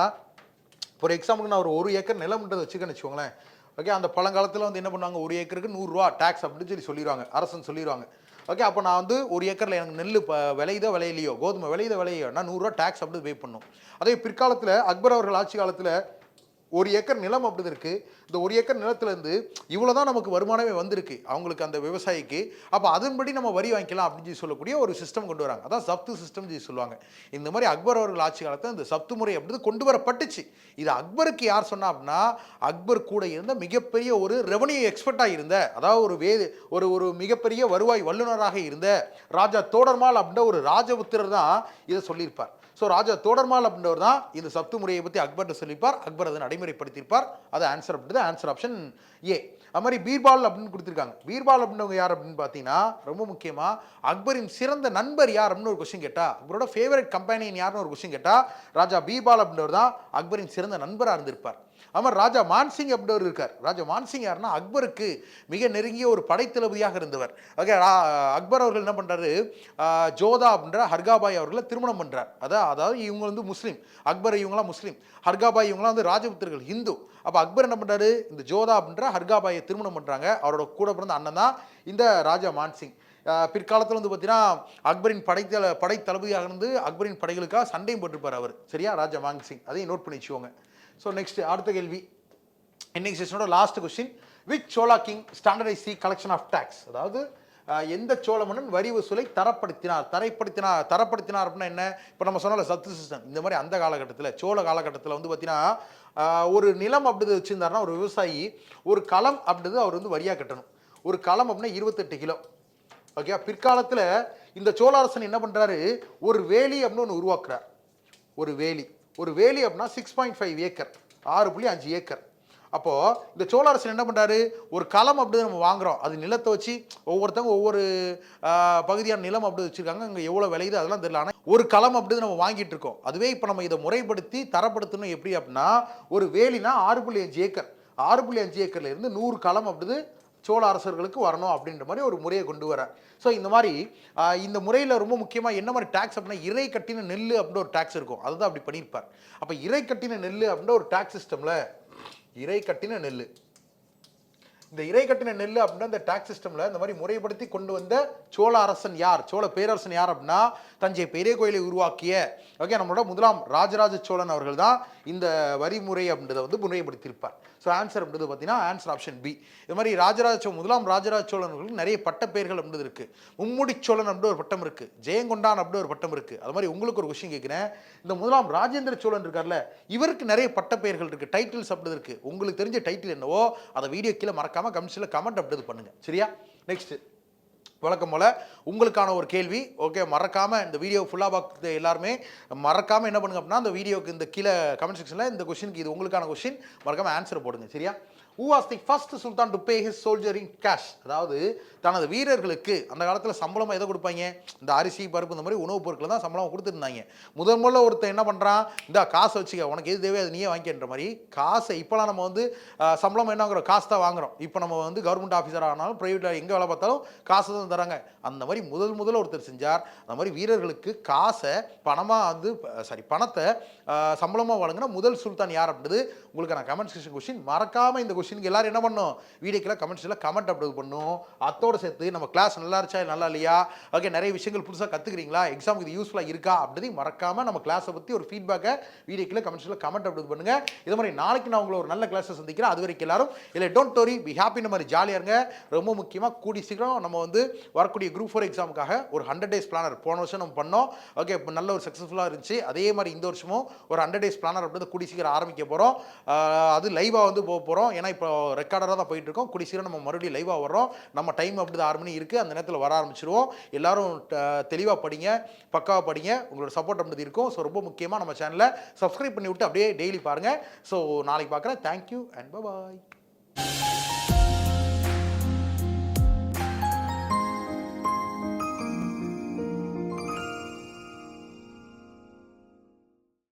ஒரு எக்ஸாம்பிளுக்கு நான் ஒரு ஏக்கர் நிலம்ன்றதை வச்சுக்கன்னு வச்சுக்கோங்களேன். ஓகே, அந்த பழங்காலத்தில் வந்து என்ன பண்ணுவாங்க, ஒரு ஏக்கருக்கு 100 ரூபா டேக்ஸ் அப்படின்னு சொல்லிடுவாங்க, அரசன் சொல்லிடுவாங்க. ஓகே, அப்போ நான் வந்து ஒரு ஏக்கரில் எனக்கு நெல் விளையுதோ விளையிலையோ, கோதுமை விளையுதோ விளையோ, நான் 100 ரூபா டேக்ஸ் அப்படி பே பண்ணும். அதே பிற்காலத்தில் அக்பர் அவர்கள் ஆட்சி காலத்தில் ஒரு ஏக்கர் நிலம் அப்படி இருக்கு. இந்த ஒரு ஏக்கர் நிலத்திலேருந்து இவ்வளோ தான் நமக்கு வருமானமே வந்திருக்கு அவங்களுக்கு, அந்த விவசாயிக்கு. அப்போ அதன்படி நம்ம வரி வாங்கிக்கலாம் அப்படின்னு சொல்லக்கூடிய ஒரு சிஸ்டம் கொண்டு வராங்க. அதான் சப்து சிஸ்டம் சொல்லுவாங்க. இந்த மாதிரி அக்பர் அவர்கள் ஆட்சி காலத்தில் இந்த சப்து முறை அப்படின்றது கொண்டு வரப்பட்டுச்சு. இது அக்பருக்கு யார் சொன்னா அப்படின்னா, அக்பர் கூட இருந்த மிகப்பெரிய ஒரு ரெவன்யூ எக்ஸ்பர்ட்டாக இருந்த, அதாவது ஒரு மிகப்பெரிய வருவாய் வல்லுநராக இருந்த ராஜா தோடர்மால் அப்படின்ற ஒரு ராஜபுத்திரர் தான் இதை சொல்லியிருப்பார். ஸோ ராஜா தோடர்மால் அப்படின்றவர் தான் இந்த சப்து முறையை பற்றி அக்பர்கிட்ட சொல்லியிருப்பார். அக்பர் அதை நடைமுறைப்படுத்தியிருப்பார். அது ஆன்சர் அப்படின்றது ஆன்சர் ஆப்ஷன் ஏ. அது மாதிரி பீர்பால் அப்படின்னு கொடுத்துருக்காங்க. பீர்பால் அப்படின்றவங்க யார் அப்படின்னு பார்த்தீங்கன்னா, ரொம்ப முக்கியமாக அக்பரின் சிறந்த நண்பர் யார் அப்படின்னு ஒரு கொஸ்டின் கேட்டால், அக்பரோட ஃபேவரட் கம்பெனியன் யாருன்னு ஒரு கொஸ்டின் கேட்டால், ராஜா பீர்பால் அப்படின்றவர் தான் அக்பரின் சிறந்த நண்பராக இருந்திருப்பார். அது ராஜா மான்சிங் அப்படின்றவர் இருக்கார். ராஜா மான்சிங் யாருன்னா அக்பருக்கு மிக நெருங்கிய ஒரு படைத்தளபதியாக இருந்தவர். ஓகே, அக்பர் அவர்கள் என்ன பண்ணுறாரு, ஜோதா அப்படின்ற ஹர்காபாய் அவர்களை திருமணம் பண்ணுறார். அதாவது இவங்க வந்து முஸ்லீம், அக்பர் இவங்களாம் முஸ்லீம், ஹர்காபாய் இவங்களாம் வந்து ராஜபுத்திரர்கள் ஹிந்து. அப்போ அக்பர் என்ன பண்ணுறாரு, இந்த ஜோதா அப்படின்ற ஹர்காபாயை திருமணம் பண்ணுறாங்க. அவரோட கூட பிறந்த அண்ணன் தான் இந்த ராஜா மான்சிங். பிற்காலத்தில் வந்து பார்த்தீங்கன்னா அக்பரின் படைத்தளபதியாக இருந்து அக்பரின் படைகளுக்காக சண்டையும் போட்டிருப்பார் அவர். சரியா? ராஜா மான்சிங். அதையும் நோட் பண்ணி வச்சுக்கோங்க. ஸோ நெக்ஸ்ட் அடுத்த கேள்வி, இன்னைக்கு செஷனோட last question. Which Chola king standardise the collection of taxes? அதாவது எந்த சோழ மன்னன் வரி வசூலை தரப்படுத்தினார் அப்படின்னா என்ன? இப்போ நம்ம சொன்னால சத்து சிஸ்டம், இந்த மாதிரி அந்த காலகட்டத்தில் சோழ காலகட்டத்தில் வந்து பார்த்தீங்கன்னா ஒரு நிலம் அப்படி வச்சுருந்தாருன்னா ஒரு விவசாயி ஒரு களம் அப்படிது அவர் வந்து வரியாக கட்டணும். ஒரு களம் அப்படின்னா 28 கிலோ. ஓகே, பிற்காலத்தில் இந்த சோழ அரசன் என்ன பண்ணுறாரு, ஒரு வேலி அப்படின்னு ஒன்று உருவாக்குறார். ஒரு வேலி அப்படின்னா 6.5 ஏக்கர், 6.5 ஏக்கர். அப்போது இந்த சோழ அரசன் என்ன பண்ணுறாரு, ஒரு களம் அப்படி நம்ம வாங்குகிறோம், அது நிலத்தை வச்சு ஒவ்வொருத்தவங்க ஒவ்வொரு பகுதியான நிலம் அப்படி வச்சுருக்காங்க, அங்கே எவ்வளோ விளையுது அதெல்லாம் தெரியல. ஆனால் ஒரு களம் அப்படி நம்ம வாங்கிட்டு இருக்கோம். அதுவே இப்போ நம்ம இதை முறைப்படுத்தி தரப்படுத்தணும் எப்படி அப்படின்னா, ஒரு வேலினா 6.5 ஏக்கர், 6.5 ஏக்கர்ல இருந்து 100 களம் அப்படி சோழ அரசர்களுக்கு வரணும் அப்படின்ற மாதிரி ஒரு முறையை கொண்டு வர. ஸோ இந்த மாதிரி இந்த முறையில் ரொம்ப முக்கியமாக என்ன மாதிரி டேக்ஸ் அப்படின்னா, இறை கட்டின நெல் அப்படின்ற ஒரு டேக்ஸ் இருக்கும், அதுதான் அப்படி பண்ணியிருப்பார். அப்போ இறை கட்டின நெல் அப்படின்ற ஒரு டேக்ஸ் சிஸ்டமில் இறை கட்டின நெல், இந்த இறை கட்டின நெல் அப்படின்னா இந்த டாக்ஸ் சிஸ்டமில் இந்த மாதிரி முறைப்படுத்தி கொண்டு வந்த சோழ அரசன் யார், சோழ பேரரசன் யார் அப்படின்னா, தஞ்சை பெரிய கோயிலை உருவாக்கிய நம்மளோட முதலாம் ராஜராஜ சோழன் அவர்கள் தான் இந்த வரி முறை அப்படின்றத வந்து முறைப்படுத்தியிருப்பார். ஸோ ஆன்சர் அப்படின்றது பார்த்தீங்கன்னா ஆன்சர் ஆப்ஷன் பி. இது மாதிரி முதலாம் ராஜராஜ சோழன் அவர்களுக்கு நிறைய பட்ட பெயர்கள் அப்படின்றது இருக்குது. மும்முடி சோழன் அப்படி ஒரு பட்டம் இருக்குது, ஜெயங்கொண்டான் அப்படி ஒரு பட்டம் இருக்குது. அது மாதிரி உங்களுக்கு ஒரு விஷயம் கேட்குறேன், இந்த முதலாம் ராஜேந்திர சோழன் இருக்கார்ல, இவருக்கு நிறைய பட்ட பெயர்கள் இருக்குது, டைட்டில்ஸ் அப்படி இருக்குது. உங்களுக்கு தெரிஞ்ச டைட்டில் என்னவோ அதை வீடியோ கீழே மறக்காம கமெண்ட்ஸில் கமெண்ட் அப்படி பண்ணுங்க. சரியா? நெக்ஸ்ட் வழக்கம் போல் உங்களுக்கான ஒரு கேள்வி. ஓகே, மறக்காமல் இந்த வீடியோ ஃபுல்லாக பார்த்து எல்லாருமே மறக்காமல் என்ன பண்ணுங்க அப்படின்னா, அந்த வீடியோக்கு இந்த கீழே கமெண்ட் செக்ஷனில் இந்த கொஷினுக்கு இது உங்களுக்கான கொஷின், மறக்காமல் ஆன்சர் போடுங்க. சரியா? Who was the first sultan to pay his soldier in cash? அதாவது தனது வீரர்களுக்கு அந்த காலத்தில் சம்பளமாக எதை கொடுப்பாங்க? இந்த அரிசி பருப்பு இந்த மாதிரி உணவுப் பொருட்களை தான் சம்பளமாக கொடுத்துருந்தாங்க. முதல்ல ஒருத்தன் என்ன பண்ணுறான், இந்த காசை வச்சுக்க, உனக்கு எது தேவையோ அது நீயே வாங்கிக்கின்ற மாதிரி காசை இப்போலாம் நம்ம வந்து சம்பளம் என்ன வாங்குறோம், காசு தான் வாங்குறோம். இப்போ நம்ம வந்து கவர்மெண்ட் ஆஃபீஸராக ஆனாலும் ப்ரைவேட்டில் எங்கே வேலை பார்த்தாலும் காசு தான் தராங்க. அந்த மாதிரி முதல்ல ஒருத்தர் செஞ்சார். அந்த மாதிரி வீரர்களுக்கு காசை பணமாக வந்து பணத்தை சம்பளமாக வழங்கின முதல் சுல்தான் யார் அப்படின்றது உங்களுக்கு நான் கமெண்ட் செக்ஷன் கொஸ்டின். மறக்காமல் இந்த கொஸ்டினுக்கு எல்லாரும் என்ன பண்ணும், வீடியோக்கில் கமெண்ட்ஸில் கமெண்ட் அப்லோட் பண்ணும். அத்தோடு சேர்த்து நம்ம கிளாஸ் நல்லா இருச்சா நல்லா இல்லையா, ஓகே நிறைய விஷயங்கள் புதுசாக கற்றுக்குறீங்களா, எக்ஸாமுக்கு இது யூஸ்ஃபுல்லாக இருக்கா அப்படின்றதையும் மறக்காமல் நம்ம கிளாஸை பற்றி ஒரு ஃபீட்பேக்கை வீடியோக்கில் கமெண்ட்ஸில் கமெண்ட் அப்லோட் பண்ணுங்கள். இது மாதிரி நாளைக்கு நான் உங்களை ஒரு நல்ல கிளாஸை சந்திக்கிறேன். அது வரைக்கும் எல்லாரும் இல்லை டோன்ட் வரி, பி ஹாப்பி, இந்த மாதிரி ஜாலியாக இருங்க. ரொம்ப முக்கியமாக கூடி சீக்கிரம் நம்ம வந்து வரக்கூடிய குரூப் 4 எக்ஸாமுக்காக ஒரு 100 days பிளானர் போன வருஷம் நம்ம பண்ணோம். ஓகே, இப்போ நல்ல ஒரு சக்ஸஸ்ஃபுல்லாக இருந்துச்சு. அதே மாதிரி இந்த வருஷமும் ஒரு 100 days பிளானர் அப்படின்றது கூடி சீக்கிரம் ஆரம்பிக்க போகிறோம். அது லைவாக வந்து போக போகிறோம். ஏன்னா இப்போ ரெக்கார்டராக தான் போயிட்டு இருக்கோம். கூடி சீக்கிரம் நம்ம மறுபடியும் லைவாக வர்றோம். நம்ம டைம் அப்படி 6 மணி இருக்குது, அந்த நேரத்தில் வர ஆரம்பிச்சிருவோம். எல்லாரும் தெளிவாக படிங்க, பக்காவாக படிங்க. உங்களோட சப்போர்ட் அப்படி இருக்கும். ஸோ ரொம்ப முக்கியமாக நம்ம சேனலை சப்ஸ்கிரைப் பண்ணி விட்டு அப்படியே டெய்லி பாருங்கள். ஸோ நாளைக்கு பார்க்குறேன். Thank you and bye.